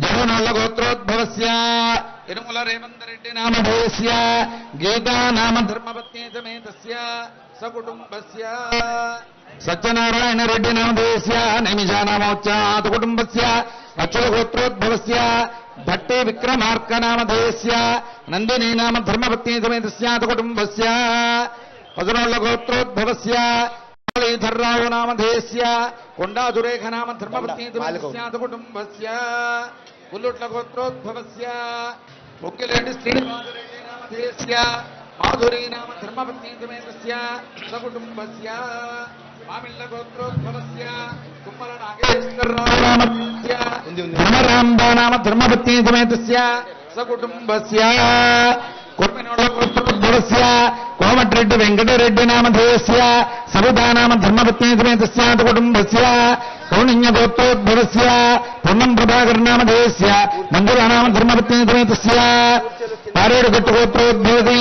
జగనోళ్ళ గోత్రోద్భవస్య ఇరుముల రేవంత్ రెడ్డి నామధేయస్య గీతా నామ ధర్మపత్ని సమేతస్య సకుటుంబస్య సత్యనారాయణ రెడ్డి నామధేయస్య నైమిషా నామోచ్చాత కుటుంబస్య అచ్యుత గోత్రోద్భవస్య భట్టి విక్రమార్క నామధేయస్య నందిని నామ ధర్మపత్ని సమేతస్యాత కుటుంబస్య పదనోళ్ళ గోత్రోద్భవస్య ధర్రావు నామధేయస్య కొండాదురేఖ నామ ధర్మపత్ని సమేతస్యాత కుటుంబస్య పుల్లుట్ల గోత్రోద్భవస్య ముక్కిరెడ్డి శ్రీనివాసరెడ్డి నామధేయస్య మాధురీ నామ ధర్మపత్ని సమేతస్య సకుటుంబస్య మామిళ్ళ గోత్రోద్భవస్య కుమ్మల నాగేశ్వరరావు నామధేయస్య ధర్మరాంబ నామ ధర్మపత్ని సమేతస్య సకుటుంబస్య కుర్మినోళ్ళ గోత్రోద్భవస్య కోమటిరెడ్డి వెంకటరెడ్డి నామధేయస్య సవితా నామ ధర్మపత్ని సమేతస్య కుటుంబస్య కౌణిన్య గోత్రోద్భవస్య పొన్నం ప్రభాకర్ నామధేయస్య మంజుల నామ ధర్మపత్ని సమేతస్య పారేడు గట్టు గోత్రోద్భవతి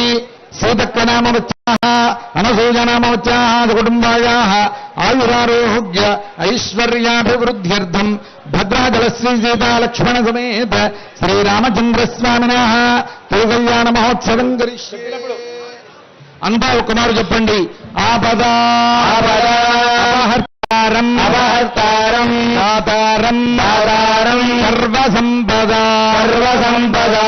సీతక్క నామవచ్చాః అనసూయ నామవచ్చాః కుటుంబాయాః ఆయురారోగ్య ఐశ్వర్యాభివృద్ధ్యర్థం భద్రాచలశ్రీ సీతా లక్ష్మణ సమేత శ్రీరామచంద్రస్వామినః కళ్యాణ మహోత్సవం కరిష్యే. అంతా కుమారు చెప్పండి. ఆపదారం అపహర్తారం దాతారం దాతారం సర్వసంపదా సర్వసంపదా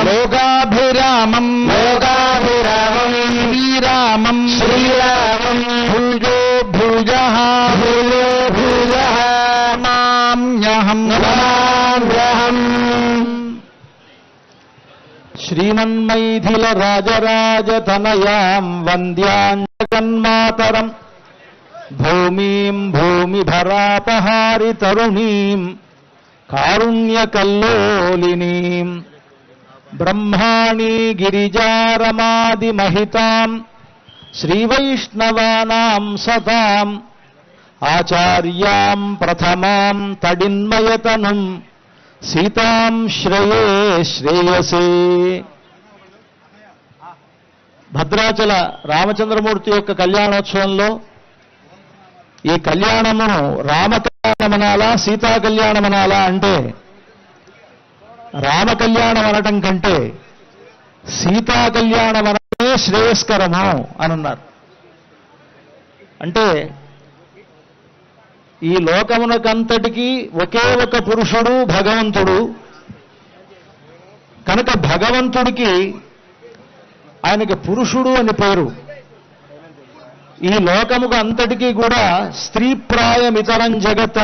లోకాభిరామం లోకాభిరామం శ్రీరామం శ్రీరామం భూజో భూజః భూజో భూజః మామ్యహం మామ్యహం. శ్రీమన్మైథిల రాజరాజతనయాం వంద్యాం జగన్మాతరం భూమిం భూమిభరాపహారి తరుణీం కారుణ్యకల్లోలినీం బ్రహ్మాణి గిరిజారమాదిమహితాం శ్రీవైష్ణవానాం సతాం ఆచార్యాం ప్రథమాం తడిన్మయతనుం సీతాం శ్రేయే శ్రేయసే. భద్రాచల రామచంద్రమూర్తి యొక్క కళ్యాణోత్సవంలో ఈ కళ్యాణమును రామ కళ్యాణమనాలా సీతా కళ్యాణమనాలా అంటే రామ కళ్యాణం అనటం కంటే సీతా కళ్యాణం అనటే శ్రేయస్కరము అనున్నారు. అంటే ఈ లోకమునకంతటికీ ఒకే ఒక పురుషుడు భగవంతుడు కనుక భగవంతుడికి ఆయనకి పురుషుడు అని పేరు. ఈ లోకముకు అంతటికీ కూడా స్త్రీప్రాయమితరం జగత్